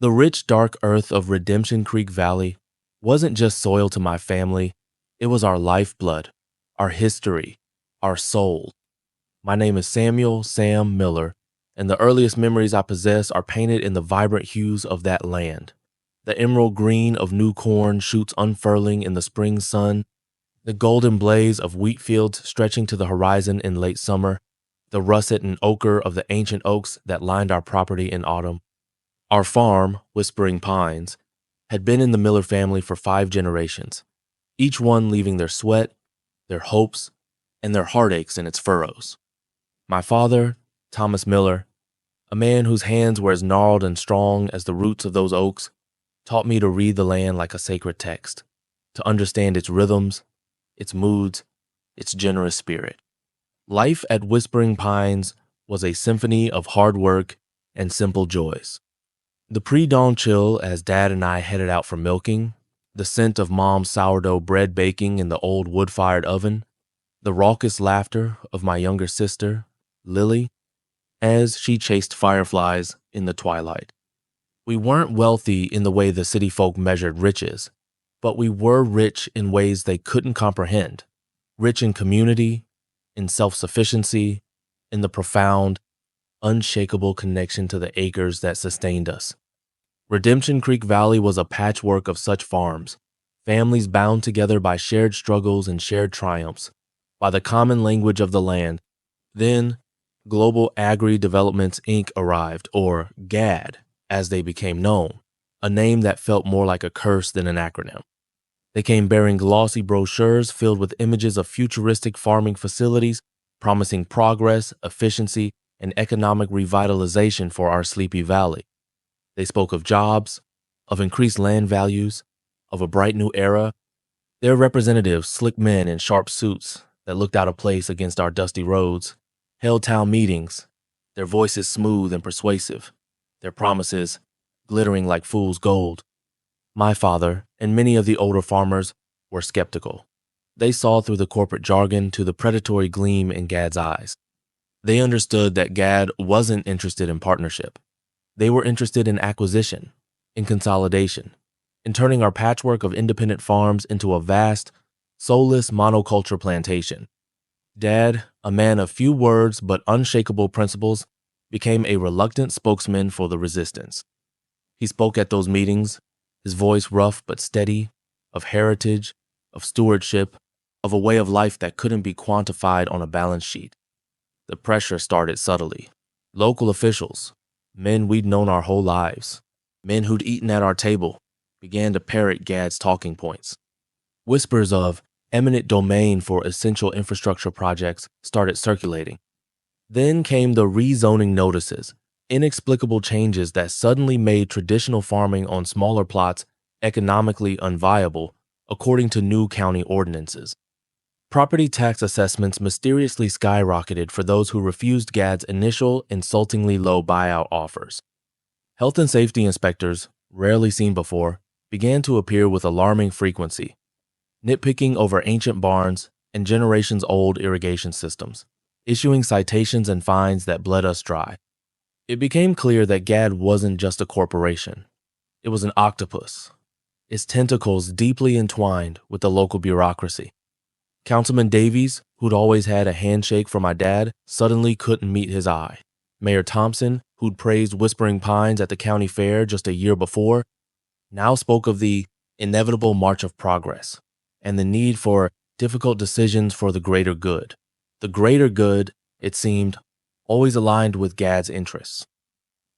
The rich, dark earth of Redemption Creek Valley wasn't just soil to my family, it was our lifeblood, our history, our soul. My name is Samuel Sam Miller, and the earliest memories I possess are painted in the vibrant hues of that land. The emerald green of new corn shoots unfurling in the spring sun, the golden blaze of wheat fields stretching to the horizon in late summer, the russet and ochre of the ancient oaks that lined our property in autumn. Our farm, Whispering Pines, had been in the Miller family for 5 generations, each one leaving their sweat, their hopes, and their heartaches in its furrows. My father, Thomas Miller, a man whose hands were as gnarled and strong as the roots of those oaks, taught me to read the land like a sacred text, to understand its rhythms, its moods, its generous spirit. Life at Whispering Pines was a symphony of hard work and simple joys. The pre-dawn chill as Dad and I headed out for milking, the scent of Mom's sourdough bread baking in the old wood-fired oven, the raucous laughter of my younger sister, Lily, as she chased fireflies in the twilight. We weren't wealthy in the way the city folk measured riches, but we were rich in ways they couldn't comprehend, rich in community, in self-sufficiency, in the profound, unshakable connection to the acres that sustained us. Redemption Creek Valley was a patchwork of such farms, families bound together by shared struggles and shared triumphs, by the common language of the land. Then, Global AgriDevelopments Inc. arrived, or GAD, as they became known, a name that felt more like a curse than an acronym. They came bearing glossy brochures filled with images of futuristic farming facilities, promising progress, efficiency, and economic revitalization for our sleepy valley. They spoke of jobs, of increased land values, of a bright new era. Their representatives, slick men in sharp suits that looked out of place against our dusty roads, held town meetings, their voices smooth and persuasive, their promises glittering like fool's gold. My father and many of the older farmers were skeptical. They saw through the corporate jargon to the predatory gleam in Gad's eyes. They understood that Gad wasn't interested in partnership. They were interested in acquisition, in consolidation, in turning our patchwork of independent farms into a vast, soulless monoculture plantation. Dad, a man of few words but unshakable principles, became a reluctant spokesman for the resistance. He spoke at those meetings, his voice rough but steady, of heritage, of stewardship, of a way of life that couldn't be quantified on a balance sheet. The pressure started subtly. Local officials, men we'd known our whole lives, men who'd eaten at our table, began to parrot Gad's talking points. Whispers of eminent domain for essential infrastructure projects started circulating. Then came the rezoning notices, inexplicable changes that suddenly made traditional farming on smaller plots economically unviable according to new county ordinances. Property tax assessments mysteriously skyrocketed for those who refused Gad's initial insultingly low buyout offers. Health and safety inspectors, rarely seen before, began to appear with alarming frequency, nitpicking over ancient barns and generations-old irrigation systems, issuing citations and fines that bled us dry. It became clear that Gad wasn't just a corporation. It was an octopus, its tentacles deeply entwined with the local bureaucracy. Councilman Davies, who'd always had a handshake for my dad, suddenly couldn't meet his eye. Mayor Thompson, who'd praised Whispering Pines at the county fair just a year before, now spoke of the inevitable march of progress and the need for difficult decisions for the greater good. The greater good, it seemed, always aligned with Gad's interests.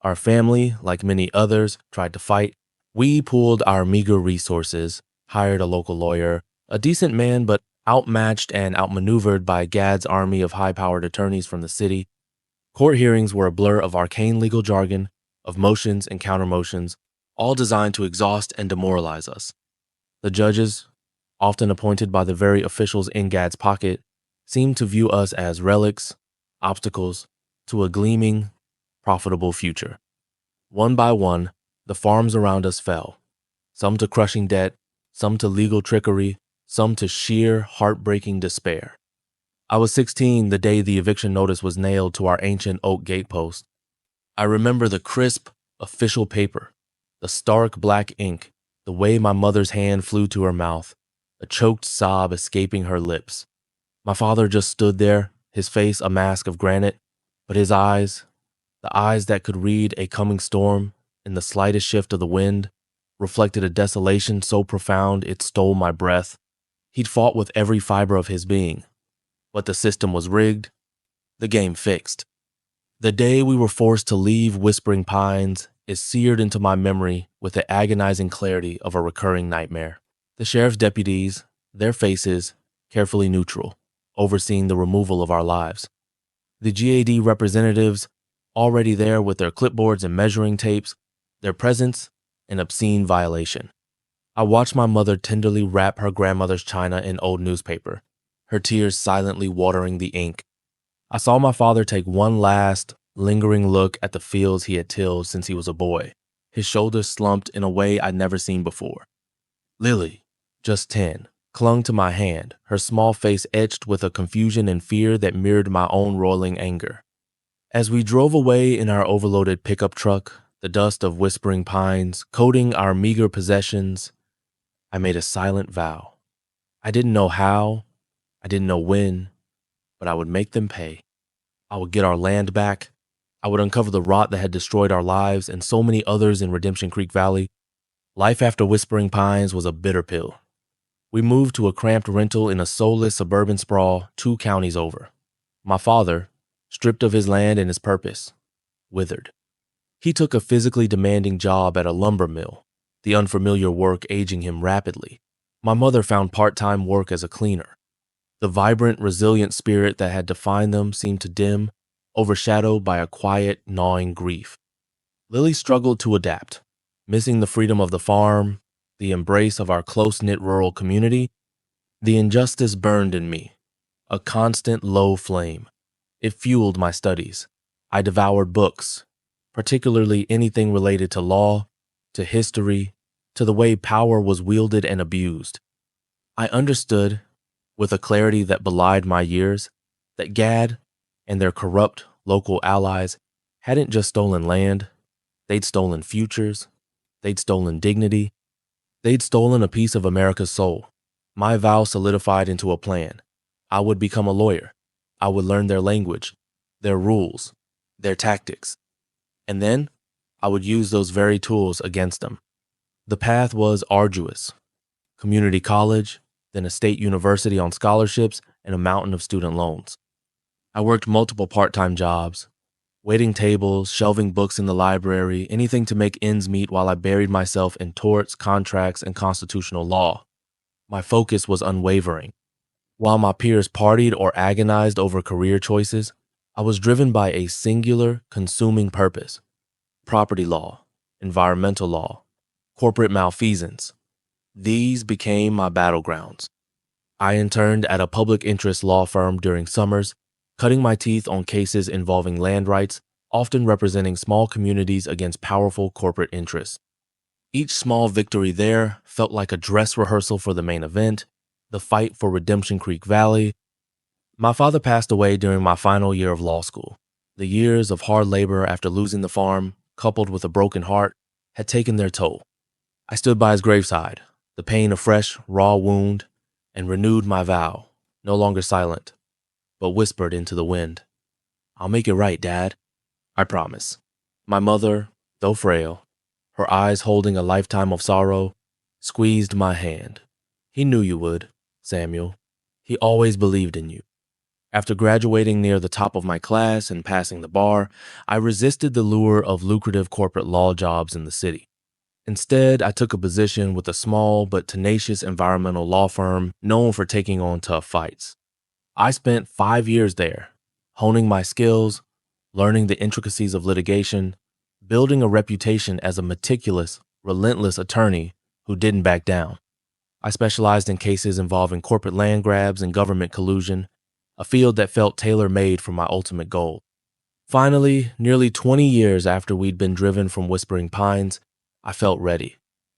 Our family, like many others, tried to fight. We pooled our meager resources, hired a local lawyer, a decent man but outmatched and outmaneuvered by Gad's army of high-powered attorneys from the city. Court hearings were a blur of arcane legal jargon, of motions and countermotions, all designed to exhaust and demoralize us. The judges, often appointed by the very officials in Gad's pocket, seemed to view us as relics, obstacles, to a gleaming, profitable future. One by one, the farms around us fell, some to crushing debt, some to legal trickery, some to sheer, heartbreaking despair. I was 16 the day the eviction notice was nailed to our ancient oak gatepost. I remember the crisp, official paper, The stark black ink, the way my mother's hand flew to her mouth, a choked sob escaping her lips. My father just stood there, his face a mask of granite, but his eyes, the eyes that could read a coming storm in the slightest shift of the wind, reflected a desolation so profound it stole my breath. He'd fought with every fiber of his being, but the system was rigged, the game fixed. The day we were forced to leave Whispering Pines is seared into my memory with the agonizing clarity of a recurring nightmare. The sheriff's deputies, their faces carefully neutral, overseeing the removal of our lives. The GAD representatives, already there with their clipboards and measuring tapes, their presence an obscene violation. I watched my mother tenderly wrap her grandmother's china in old newspaper, her tears silently watering the ink. I saw my father take one last, lingering look at the fields he had tilled since he was a boy, his shoulders slumped in a way I'd never seen before. Lily, just 10, clung to my hand, her small face etched with a confusion and fear that mirrored my own roiling anger. As we drove away in our overloaded pickup truck, the dust of Whispering Pines coating our meager possessions, I made a silent vow. I didn't know how, I didn't know when, but I would make them pay. I would get our land back. I would uncover the rot that had destroyed our lives and so many others in Redemption Creek Valley. Life after Whispering Pines was a bitter pill. We moved to a cramped rental in a soulless suburban sprawl 2 counties over. My father, stripped of his land and his purpose, withered. He took a physically demanding job at a lumber mill, the unfamiliar work aging him rapidly. My mother found part-time work as a cleaner. The vibrant, resilient spirit that had defined them seemed to dim, overshadowed by a quiet, gnawing grief. Lily struggled to adapt, missing the freedom of the farm, the embrace of our close-knit rural community. The injustice burned in me, a constant low flame. It fueled my studies. I devoured books, particularly anything related to law, to history, to the way power was wielded and abused. I understood, with a clarity that belied my years, that GAD and their corrupt local allies hadn't just stolen land, they'd stolen futures, they'd stolen dignity, they'd stolen a piece of America's soul. My vow solidified into a plan. I would become a lawyer. I would learn their language, their rules, their tactics. And then I would use those very tools against them. The path was arduous. Community college, then a state university on scholarships, and a mountain of student loans. I worked multiple part-time jobs, waiting tables, shelving books in the library, anything to make ends meet while I buried myself in torts, contracts, and constitutional law. My focus was unwavering. While my peers partied or agonized over career choices, I was driven by a singular, consuming purpose: property law, environmental law, corporate malfeasance. These became my battlegrounds. I interned at a public interest law firm during summers, cutting my teeth on cases involving land rights, often representing small communities against powerful corporate interests. Each small victory there felt like a dress rehearsal for the main event, the fight for Redemption Creek Valley. My father passed away during my final year of law school. The years of hard labor after losing the farm, coupled with a broken heart, had taken their toll. I stood by his graveside, the pain a fresh, raw wound, and renewed my vow, no longer silent, but whispered into the wind. "I'll make it right, Dad. I promise." My mother, though frail, her eyes holding a lifetime of sorrow, squeezed my hand. "He knew you would, Samuel. He always believed in you." After graduating near the top of my class and passing the bar, I resisted the lure of lucrative corporate law jobs in the city. Instead, I took a position with a small but tenacious environmental law firm known for taking on tough fights. I spent 5 years there, honing my skills, learning the intricacies of litigation, building a reputation as a meticulous, relentless attorney who didn't back down. I specialized in cases involving corporate land grabs and government collusion, a field that felt tailor-made for my ultimate goal. Finally, nearly 20 years after we'd been driven from Whispering Pines, I felt ready.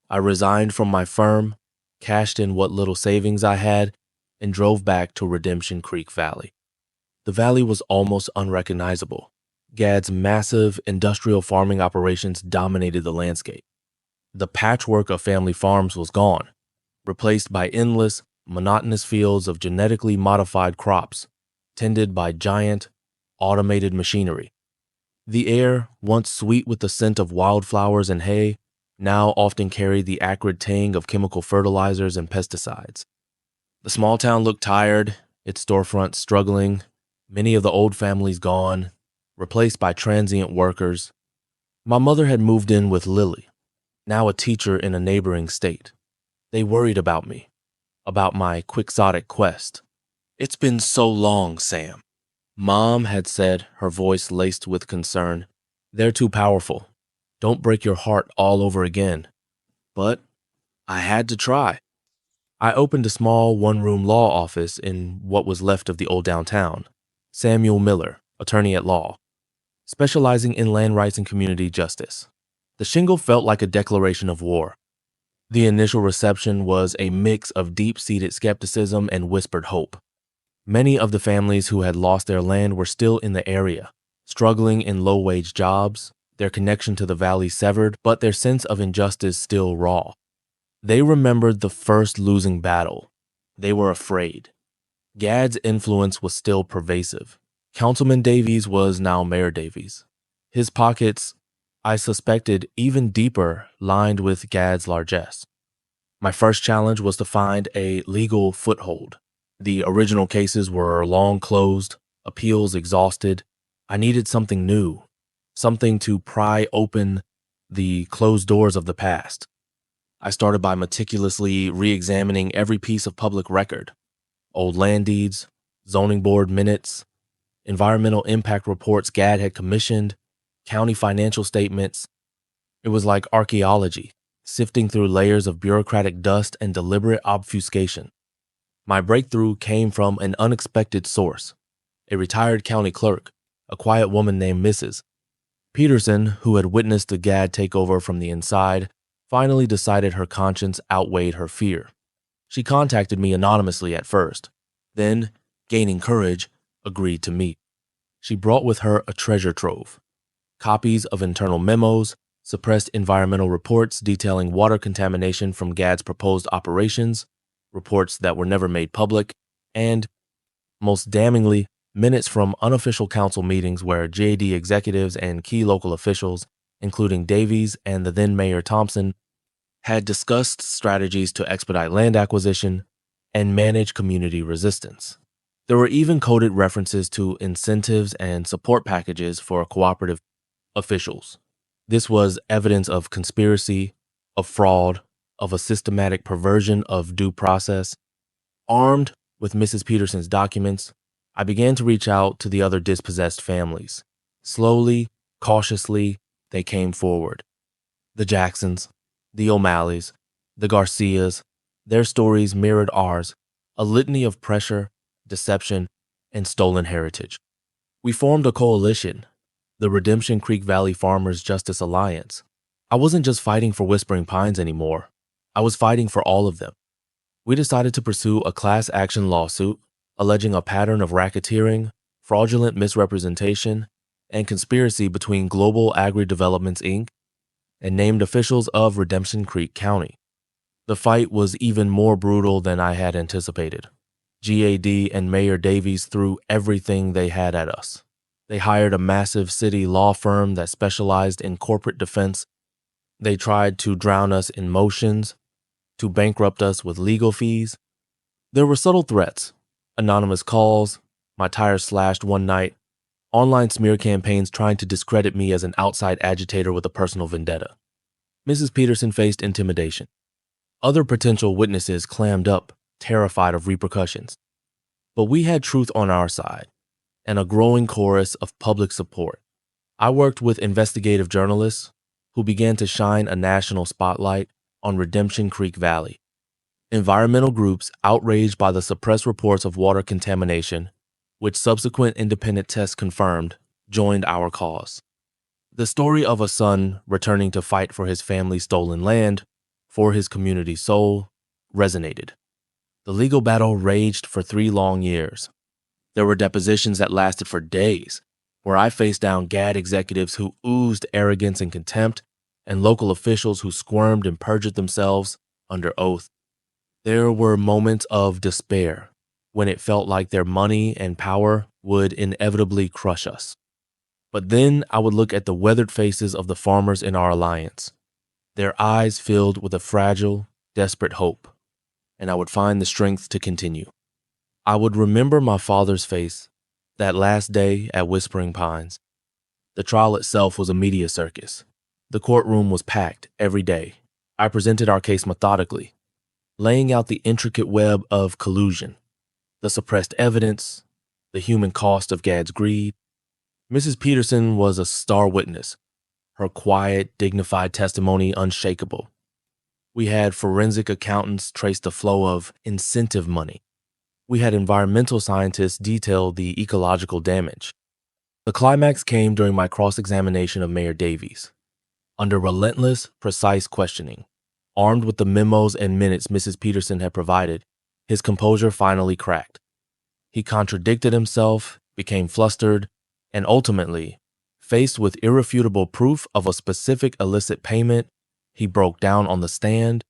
I resigned from my firm, cashed in what little savings I had, and drove back to Redemption Creek Valley. The valley was almost unrecognizable. GAD's massive industrial farming operations dominated the landscape. The patchwork of family farms was gone, replaced by endless, monotonous fields of genetically modified crops, tended by giant, automated machinery. The air, once sweet with the scent of wildflowers and hay, now often carried the acrid tang of chemical fertilizers and pesticides. The small town looked tired, its storefronts struggling, many of the old families gone, replaced by transient workers. My mother had moved in with Lily, now a teacher in a neighboring state. They worried about me, about my quixotic quest. "It's been so long, Sam," Mom had said, her voice laced with concern. "They're too powerful. Don't break your heart all over again." But I had to try. I opened a small one-room law office in what was left of the old downtown. Samuel Miller, attorney at law, specializing in land rights and community justice. The shingle felt like a declaration of war. The initial reception was a mix of deep-seated skepticism and whispered hope. Many of the families who had lost their land were still in the area, struggling in low-wage jobs, their connection to the valley severed, but their sense of injustice still raw. They remembered the first losing battle. They were afraid. Gad's influence was still pervasive. Councilman Davies was now Mayor Davies. His pockets, I suspected, even deeper, lined with Gad's largesse. My first challenge was to find a legal foothold. The original cases were long closed, appeals exhausted. I needed something new, something to pry open the closed doors of the past. I started by meticulously re-examining every piece of public record: old land deeds, zoning board minutes, environmental impact reports Gad had commissioned, county financial statements. It was like archaeology, sifting through layers of bureaucratic dust and deliberate obfuscation. My breakthrough came from an unexpected source: a retired county clerk, a quiet woman named Mrs. Peterson, who had witnessed the Gad takeover from the inside, finally decided her conscience outweighed her fear. She contacted me anonymously at first, then, gaining courage, agreed to meet. She brought with her a treasure trove: copies of internal memos, suppressed environmental reports detailing water contamination from Gad's proposed operations, reports that were never made public, and, most damningly, minutes from unofficial council meetings where JAD executives and key local officials, including Davies and the then Mayor Thompson, had discussed strategies to expedite land acquisition and manage community resistance. There were even coded references to incentives and support packages for cooperative officials. This was evidence of conspiracy, of fraud, of a systematic perversion of due process. Armed with Mrs. Peterson's documents, I began to reach out to the other dispossessed families. Slowly, cautiously, they came forward. The Jacksons, the O'Malleys, the Garcias, their stories mirrored ours, a litany of pressure, deception, and stolen heritage. We formed a coalition, the Redemption Creek Valley Farmers Justice Alliance. I wasn't just fighting for Whispering Pines anymore. I was fighting for all of them. We decided to pursue a class action lawsuit alleging a pattern of racketeering, fraudulent misrepresentation, and conspiracy between Global AgriDevelopments Inc. and named officials of Redemption Creek County. The fight was even more brutal than I had anticipated. GAD and Mayor Davies threw everything they had at us. They hired a massive city law firm that specialized in corporate defense. They tried to drown us in motions, to bankrupt us with legal fees. There were subtle threats: anonymous calls, my tires slashed one night, online smear campaigns trying to discredit me as an outside agitator with a personal vendetta. Mrs. Peterson faced intimidation. Other potential witnesses clammed up, terrified of repercussions. But we had truth on our side, and a growing chorus of public support. I worked with investigative journalists who began to shine a national spotlight on Redemption Creek Valley. Environmental groups outraged by the suppressed reports of water contamination, which subsequent independent tests confirmed, joined our cause. The story of a son returning to fight for his family's stolen land, for his community's soul, resonated. The legal battle raged for 3 long years. There were depositions that lasted for days, where I faced down Gad executives who oozed arrogance and contempt, and local officials who squirmed and perjured themselves under oath. There were moments of despair when it felt like their money and power would inevitably crush us. But then I would look at the weathered faces of the farmers in our alliance, their eyes filled with a fragile, desperate hope, and I would find the strength to continue. I would remember my father's face that last day at Whispering Pines. The trial itself was a media circus. The courtroom was packed every day. I presented our case methodically, laying out the intricate web of collusion, the suppressed evidence, the human cost of Gad's greed. Mrs. Peterson was a star witness, her quiet, dignified testimony unshakable. We had forensic accountants trace the flow of incentive money. We had environmental scientists detail the ecological damage. The climax came during my cross-examination of Mayor Davies. Under relentless, precise questioning, armed with the memos and minutes Mrs. Peterson had provided, his composure finally cracked. He contradicted himself, became flustered, and ultimately, faced with irrefutable proof of a specific illicit payment, he broke down on the stand,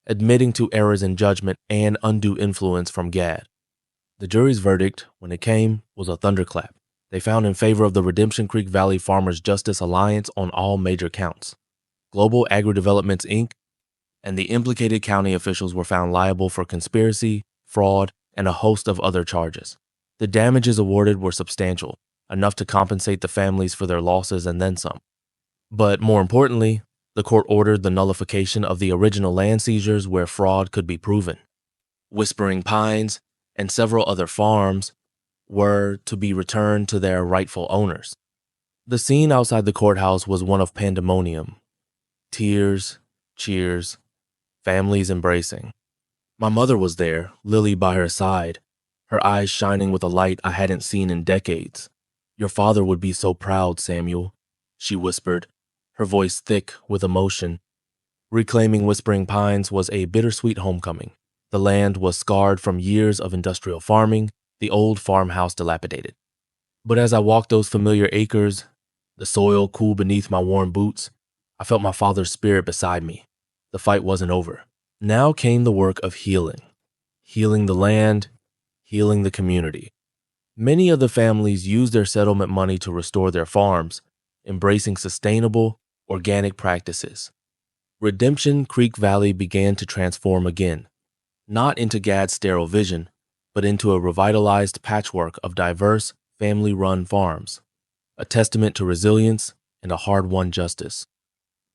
admitting to errors in judgment and undue influence from Gad. The jury's verdict, when it came, was a thunderclap. They found in favor of the Redemption Creek Valley Farmers Justice Alliance on all major counts. Global AgriDevelopments Inc. and the implicated county officials were found liable for conspiracy, fraud, and a host of other charges. The damages awarded were substantial, enough to compensate the families for their losses and then some. But more importantly, the court ordered the nullification of the original land seizures where fraud could be proven. Whispering Pines and several other farms were to be returned to their rightful owners. The scene outside the courthouse was one of pandemonium. Tears, cheers, families embracing. My mother was there, Lily by her side, her eyes shining with a light I hadn't seen in decades. "Your father would be so proud, Samuel," she whispered, her voice thick with emotion. Reclaiming Whispering Pines was a bittersweet homecoming. The land was scarred from years of industrial farming, the old farmhouse dilapidated. But as I walked those familiar acres, the soil cool beneath my worn boots, I felt my father's spirit beside me. The fight wasn't over. Now came the work of healing. Healing the land, healing the community. Many of the families used their settlement money to restore their farms, embracing sustainable, organic practices. Redemption Creek Valley began to transform again, not into Gad's sterile vision, but into a revitalized patchwork of diverse, family-run farms, a testament to resilience and a hard-won justice.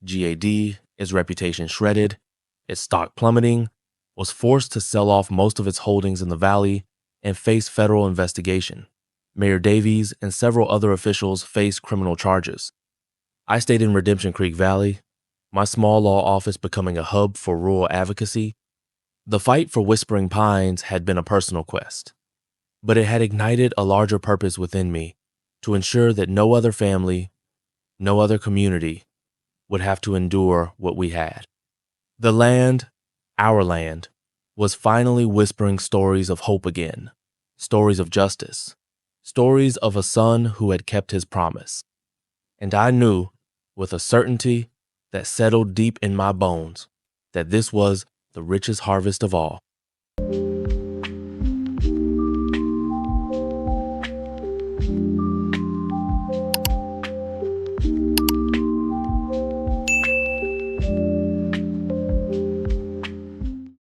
GAD, its reputation shredded, its stock plummeting, was forced to sell off most of its holdings in the valley and face federal investigation. Mayor Davies and several other officials faced criminal charges. I stayed in Redemption Creek Valley, my small law office becoming a hub for rural advocacy. The fight for Whispering Pines had been a personal quest, but it had ignited a larger purpose within me to ensure that no other family, no other community would have to endure what we had. The land, our land, was finally whispering stories of hope again, stories of justice, stories of a son who had kept his promise. And I knew, with a certainty that settled deep in my bones, that this was the richest harvest of all.